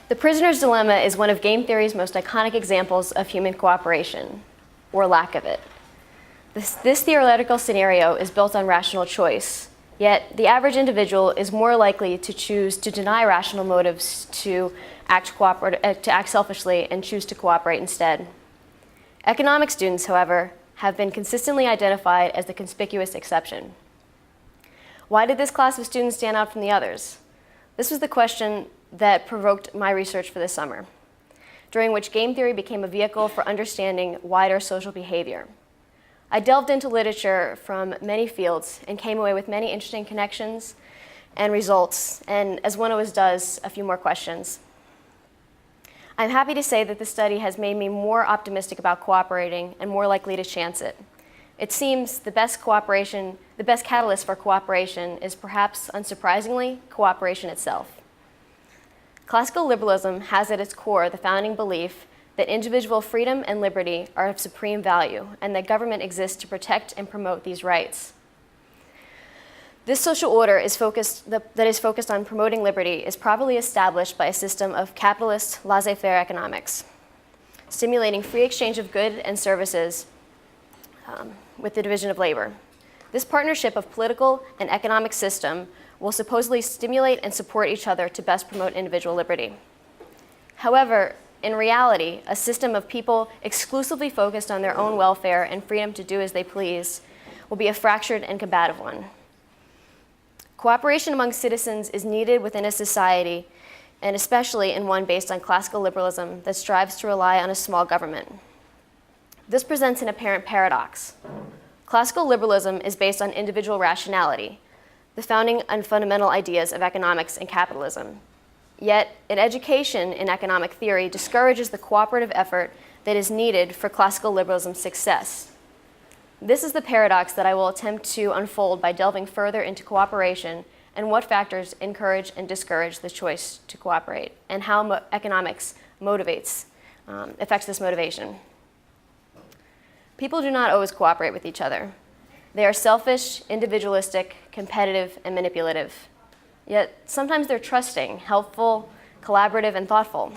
The prisoner's dilemma is one of game theory's most iconic examples of human cooperation, or lack of it. This theoretical scenario is built on rational choice, yet the average individual is more likely to choose to deny rational motives to act selfishly and choose to cooperate instead. Economic students, however, have been consistently identified as the conspicuous exception. Why did this class of students stand out from the others? This was the question that provoked my research for this summer, during which game theory became a vehicle for understanding wider social behavior. I delved into literature from many fields and came away with many interesting connections and results, and as one always does, a few more questions. I'm happy to say that this study has made me more optimistic about cooperating and more likely to chance it. It seems the best catalyst for cooperation is, perhaps unsurprisingly, cooperation itself. Classical liberalism has at its core the founding belief that individual freedom and liberty are of supreme value, and that government exists to protect and promote these rights. This social order that is focused on promoting liberty is properly established by a system of capitalist laissez-faire economics, stimulating free exchange of goods and services with the division of labor. This partnership of political and economic system will supposedly stimulate and support each other to best promote individual liberty. However, in reality, a system of people exclusively focused on their own welfare and freedom to do as they please will be a fractured and combative one. Cooperation among citizens is needed within a society, and especially in one based on classical liberalism that strives to rely on a small government. This presents an apparent paradox. Classical liberalism is based on individual rationality, the founding and fundamental ideas of economics and capitalism. Yet, an education in economic theory discourages the cooperative effort that is needed for classical liberalism's success. This is the paradox that I will attempt to unfold by delving further into cooperation and what factors encourage and discourage the choice to cooperate, and how economics affects this motivation. People do not always cooperate with each other. They are selfish, individualistic, competitive, and manipulative. Yet sometimes they're trusting, helpful, collaborative, and thoughtful.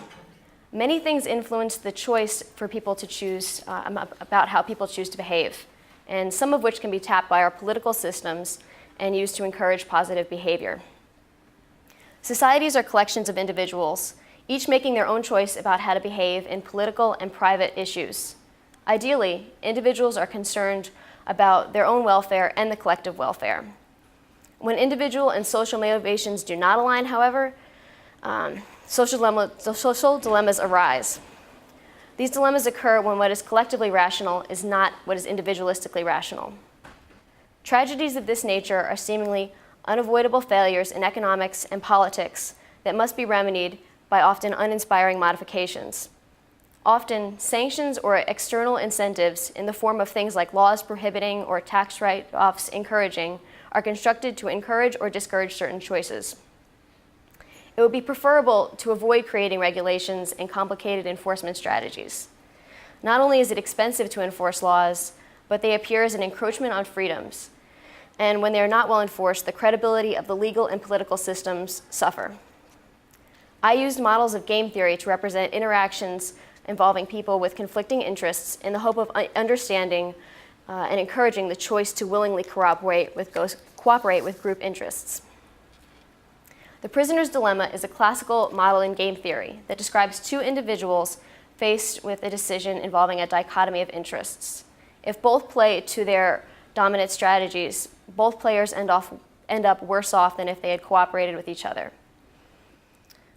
Many things influence the choice for people to choose about how people choose to behave, and some of which can be tapped by our political systems and used to encourage positive behavior. Societies are collections of individuals, each making their own choice about how to behave in political and private issues. Ideally, individuals are concerned about their own welfare and the collective welfare. When individual and social motivations do not align, however, social dilemmas arise. These dilemmas occur when what is collectively rational is not what is individualistically rational. Tragedies of this nature are seemingly unavoidable failures in economics and politics that must be remedied by often uninspiring modifications. Often, sanctions or external incentives in the form of things like laws prohibiting or tax write-offs encouraging are constructed to encourage or discourage certain choices. It would be preferable to avoid creating regulations and complicated enforcement strategies. Not only is it expensive to enforce laws, but they appear as an encroachment on freedoms. And when they are not well enforced, the credibility of the legal and political systems suffer. I used models of game theory to represent interactions involving people with conflicting interests in the hope of understanding and encouraging the choice to willingly cooperate with group interests. The prisoner's dilemma is a classical model in game theory that describes two individuals faced with a decision involving a dichotomy of interests. If both play to their dominant strategies, both players end up worse off than if they had cooperated with each other.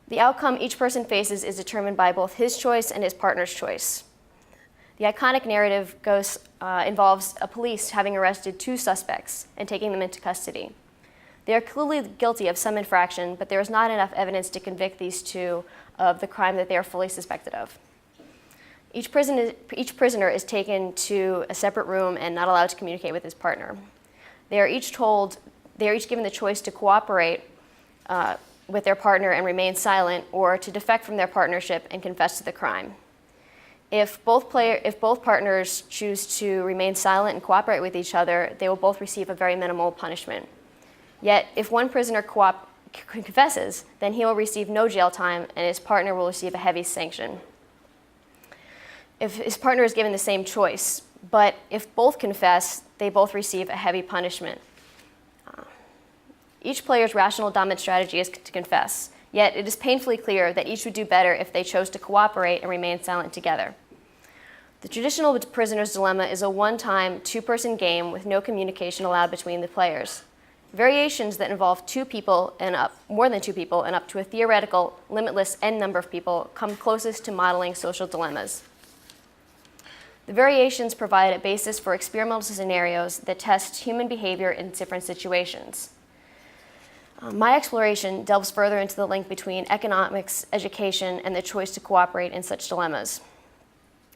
The outcome each person faces is determined by both his choice and his partner's choice. The iconic narrative involves a police having arrested two suspects and taking them into custody. They are clearly guilty of some infraction, but there is not enough evidence to convict these two of the crime that they are fully suspected of. Each prisoner is taken to a separate room and not allowed to communicate with his partner. They are each given the choice to cooperate with their partner and remain silent, or to defect from their partnership and confess to the crime. If both partners choose to remain silent and cooperate with each other, they will both receive a very minimal punishment. Yet, if one prisoner confesses, then he will receive no jail time and his partner will receive a heavy sanction. If his partner is given the same choice, but if both confess, they both receive a heavy punishment. Each player's rational dominant strategy is to confess, yet it is painfully clear that each would do better if they chose to cooperate and remain silent together. The traditional prisoner's dilemma is a one-time, two-person game with no communication allowed between the players. Variations that involve more than two people, and up to a theoretical, limitless n number of people come closest to modeling social dilemmas. The variations provide a basis for experimental scenarios that test human behavior in different situations. My exploration delves further into the link between economics, education, and the choice to cooperate in such dilemmas.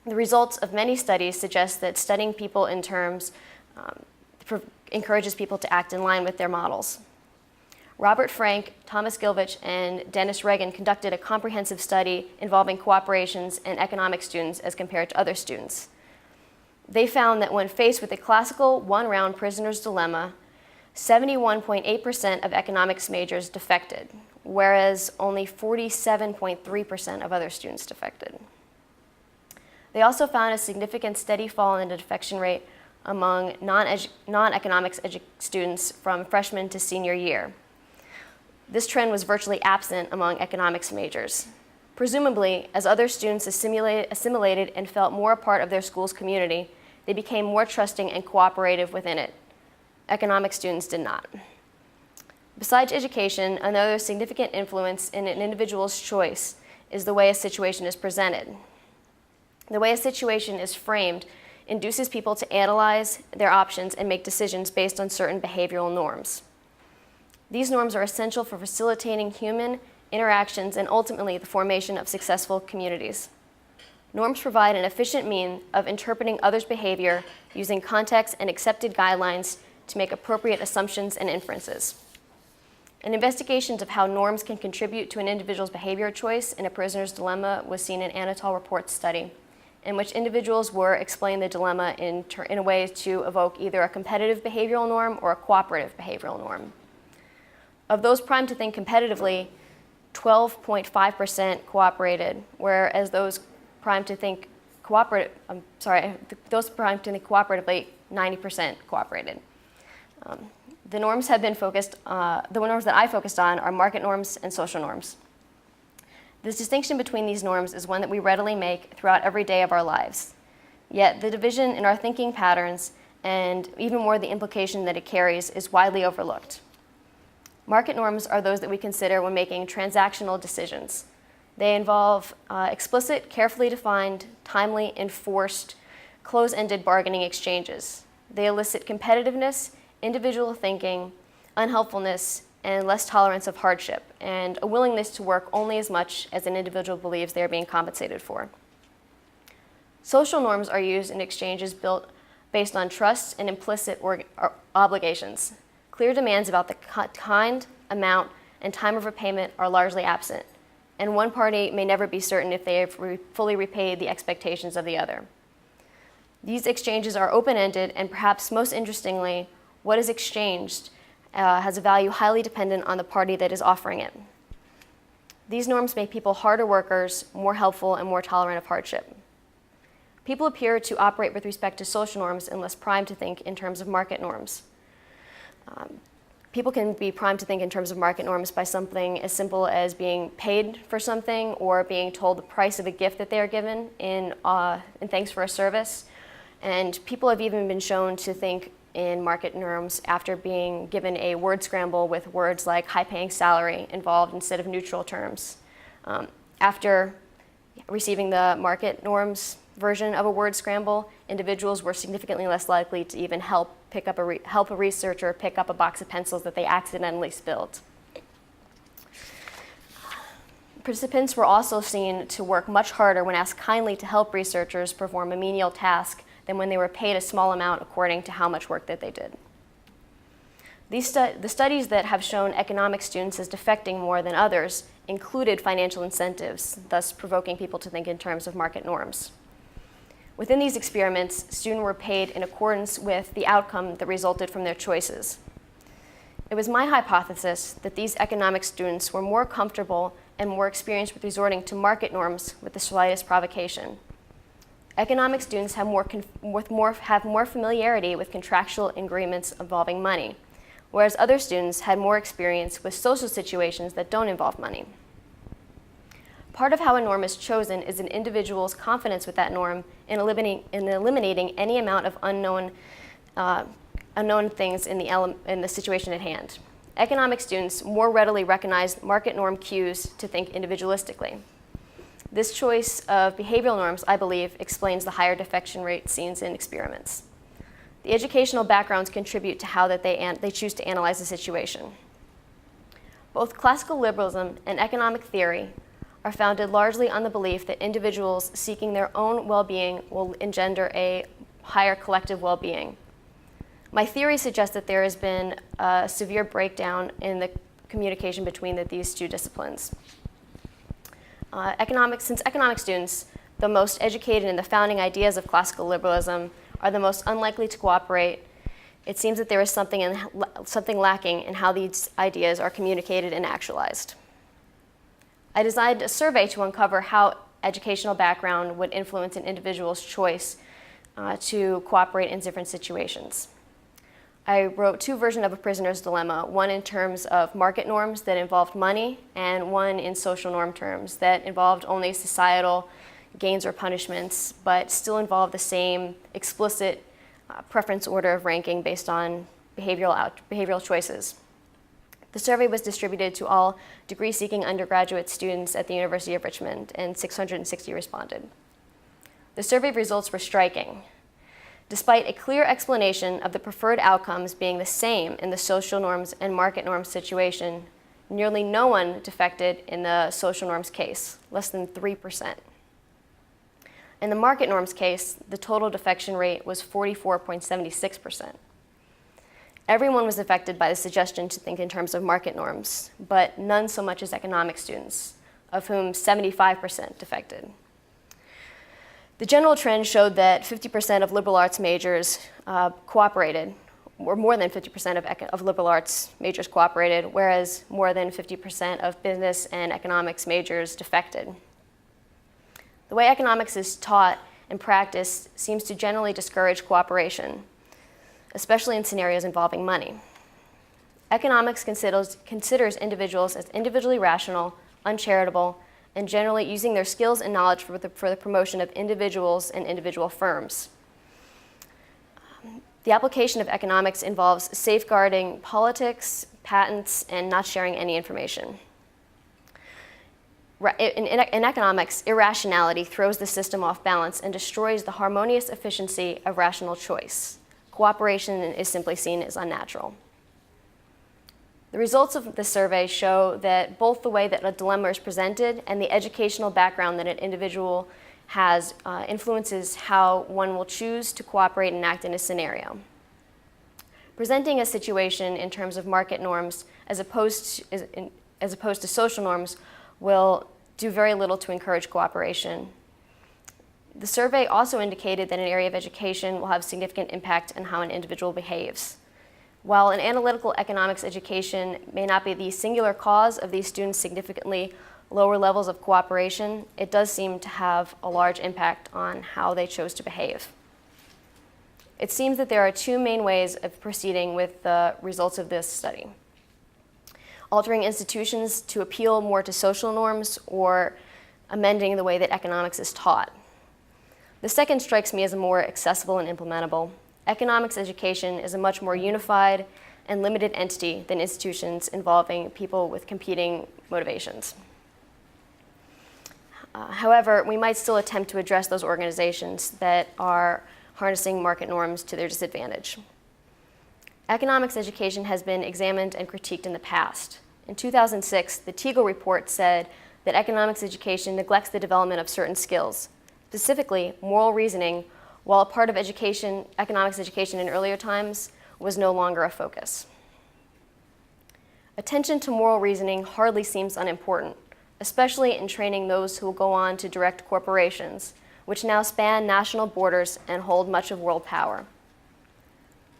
The results of many studies suggest that studying people in terms encourages people to act in line with their models. Robert Frank, Thomas Gilvich, and Dennis Regan conducted a comprehensive study involving cooperations and economics students as compared to other students. They found that when faced with the classical one-round prisoner's dilemma, 71.8% of economics majors defected, whereas only 47.3% of other students defected. They also found a significant steady fall in the defection rate among non-economics students from freshman to senior year. This trend was virtually absent among economics majors. Presumably, as other students assimilated and felt more a part of their school's community, they became more trusting and cooperative within it. Economics students did not. Besides education, another significant influence in an individual's choice is the way a situation is presented. The way a situation is framed induces people to analyze their options and make decisions based on certain behavioral norms. These norms are essential for facilitating human interactions and ultimately the formation of successful communities. Norms provide an efficient means of interpreting others' behavior using context and accepted guidelines to make appropriate assumptions and inferences. An investigation of how norms can contribute to an individual's behavior choice in a prisoner's dilemma was seen in Anatol Report's study, in which individuals were explaining the dilemma in a way to evoke either a competitive behavioral norm or a cooperative behavioral norm. Of those primed to think competitively, 12.5% cooperated, whereas those primed to think cooperatively, 90% cooperated. The norms that I focused on are market norms and social norms. This distinction between these norms is one that we readily make throughout every day of our lives. Yet the division in our thinking patterns, and even more the implication that it carries, is widely overlooked. Market norms are those that we consider when making transactional decisions. They involve explicit, carefully defined, timely, enforced, close-ended bargaining exchanges. They elicit competitiveness, individual thinking, unhelpfulness, and less tolerance of hardship, and a willingness to work only as much as an individual believes they are being compensated for. Social norms are used in exchanges built based on trust and implicit obligations. Clear demands about the kind, amount, and time of repayment are largely absent, and one party may never be certain if they have fully repaid the expectations of the other. These exchanges are open-ended, and perhaps most interestingly, what is exchanged has a value highly dependent on the party that is offering it. These norms make people harder workers, more helpful, and more tolerant of hardship. People appear to operate with respect to social norms and less primed to think in terms of market norms. People can be primed to think in terms of market norms by something as simple as being paid for something or being told the price of a gift that they are given in thanks for a service. And people have even been shown to think in market norms after being given a word scramble with words like high-paying salary involved instead of neutral terms. After receiving the market norms version of a word scramble, individuals were significantly less likely to even help a researcher pick up a box of pencils that they accidentally spilled. Participants were also seen to work much harder when asked kindly to help researchers perform a menial task than when they were paid a small amount according to how much work that they did. The studies that have shown economic students as defecting more than others included financial incentives, thus provoking people to think in terms of market norms. Within these experiments, students were paid in accordance with the outcome that resulted from their choices. It was my hypothesis that these economics students were more comfortable and more experienced with resorting to market norms with the slightest provocation. Economics students have more familiarity with contractual agreements involving money, whereas other students had more experience with social situations that don't involve money. Part of how a norm is chosen is an individual's confidence with that norm in eliminating any amount of unknown things in the situation at hand. Economic students more readily recognize market norm cues to think individualistically. This choice of behavioral norms, I believe, explains the higher defection rate seen in experiments. The educational backgrounds contribute to how they choose to analyze the situation. Both classical liberalism and economic theory are founded largely on the belief that individuals seeking their own well-being will engender a higher collective well-being. My theory suggests that there has been a severe breakdown in the communication between these two disciplines. Since economic students, the most educated in the founding ideas of classical liberalism, are the most unlikely to cooperate, it seems that there is something lacking in how these ideas are communicated and actualized. I designed a survey to uncover how educational background would influence an individual's choice to cooperate in different situations. I wrote two versions of A Prisoner's Dilemma, one in terms of market norms that involved money, and one in social norm terms that involved only societal gains or punishments, but still involved the same explicit preference order of ranking based on behavioral choices. The survey was distributed to all degree-seeking undergraduate students at the University of Richmond, and 660 responded. The survey results were striking. Despite a clear explanation of the preferred outcomes being the same in the social norms and market norms situation, nearly no one defected in the social norms case, less than 3%. In the market norms case, the total defection rate was 44.76%. Everyone was affected by the suggestion to think in terms of market norms, but none so much as economic students, of whom 75% defected. The general trend showed that 50% of liberal arts majors cooperated, or more than 50% of liberal arts majors cooperated, whereas more than 50% of business and economics majors defected. The way economics is taught and practiced seems to generally discourage cooperation, especially in scenarios involving money. Economics considers individuals as individually rational, uncharitable, and generally using their skills and knowledge for the promotion of individuals and individual firms. The application of economics involves safeguarding politics, patents, and not sharing any information. In economics, irrationality throws the system off balance and destroys the harmonious efficiency of rational choice. Cooperation is simply seen as unnatural. The results of the survey show that both the way that a dilemma is presented and the educational background that an individual has influences how one will choose to cooperate and act in a scenario. Presenting a situation in terms of market norms as opposed to social norms will do very little to encourage cooperation. The survey also indicated that an area of education will have significant impact on how an individual behaves. While an analytical economics education may not be the singular cause of these students' significantly lower levels of cooperation, it does seem to have a large impact on how they chose to behave. It seems that there are two main ways of proceeding with the results of this study: altering institutions to appeal more to social norms, or amending the way that economics is taught. The second strikes me as more accessible and implementable. Economics education is a much more unified and limited entity than institutions involving people with competing motivations. However, we might still attempt to address those organizations that are harnessing market norms to their disadvantage. Economics education has been examined and critiqued in the past. In 2006, the Teagle report said that economics education neglects the development of certain skills, specifically moral reasoning, while a part of economics education in earlier times was no longer a focus. Attention to moral reasoning hardly seems unimportant, especially in training those who will go on to direct corporations, which now span national borders and hold much of world power.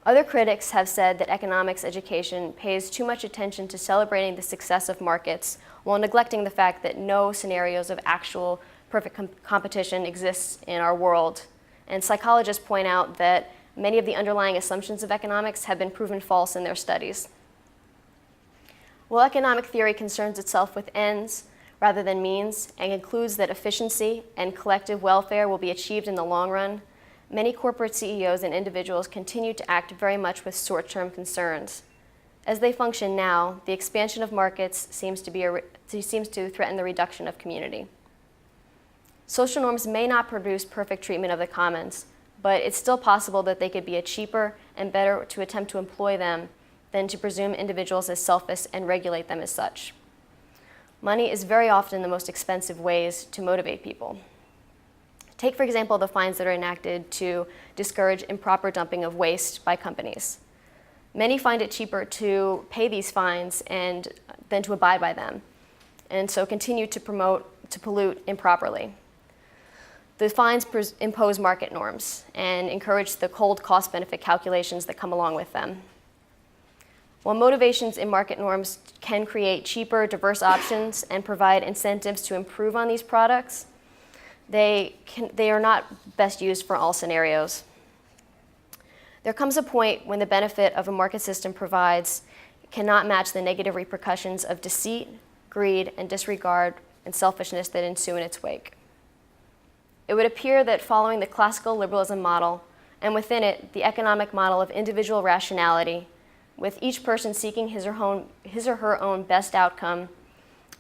Other critics have said that economics education pays too much attention to celebrating the success of markets while neglecting the fact that no scenarios of actual perfect competition exists in our world. And psychologists point out that many of the underlying assumptions of economics have been proven false in their studies. While economic theory concerns itself with ends rather than means and concludes that efficiency and collective welfare will be achieved in the long run, many corporate CEOs and individuals continue to act very much with short-term concerns. As they function now, the expansion of markets seems to threaten the reduction of community. Social norms may not produce perfect treatment of the commons, but it's still possible that they could be a cheaper and better to attempt to employ them than to presume individuals as selfish and regulate them as such. Money is very often the most expensive ways to motivate people. Take, for example, the fines that are enacted to discourage improper dumping of waste by companies. Many find it cheaper to pay these fines than to abide by them, and so continue to pollute improperly. The fines impose market norms and encourage the cold cost-benefit calculations that come along with them. While motivations in market norms can create cheaper, diverse options and provide incentives to improve on these products, they are not best used for all scenarios. There comes a point when the benefit of a market system provides cannot match the negative repercussions of deceit, greed, and disregard and selfishness that ensue in its wake. It would appear that following the classical liberalism model, and within it, the economic model of individual rationality, with each person seeking his or her own best outcome,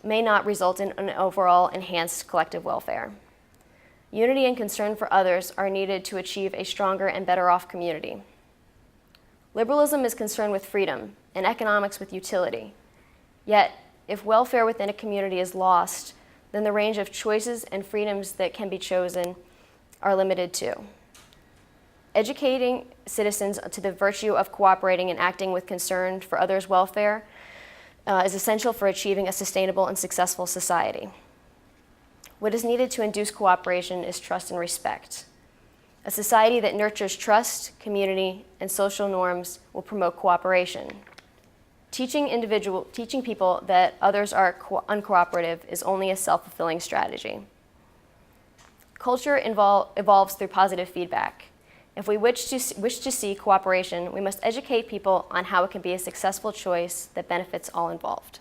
may not result in an overall enhanced collective welfare. Unity and concern for others are needed to achieve a stronger and better off community. Liberalism is concerned with freedom, and economics with utility. Yet, if welfare within a community is lost, then the range of choices and freedoms that can be chosen are limited too. Educating citizens to the virtue of cooperating and acting with concern for others' welfare is essential for achieving a sustainable and successful society. What is needed to induce cooperation is trust and respect. A society that nurtures trust, community, and social norms will promote cooperation. Teaching people that others are uncooperative is only a self-fulfilling strategy. Culture evolves through positive feedback. If we wish to see cooperation, we must educate people on how it can be a successful choice that benefits all involved.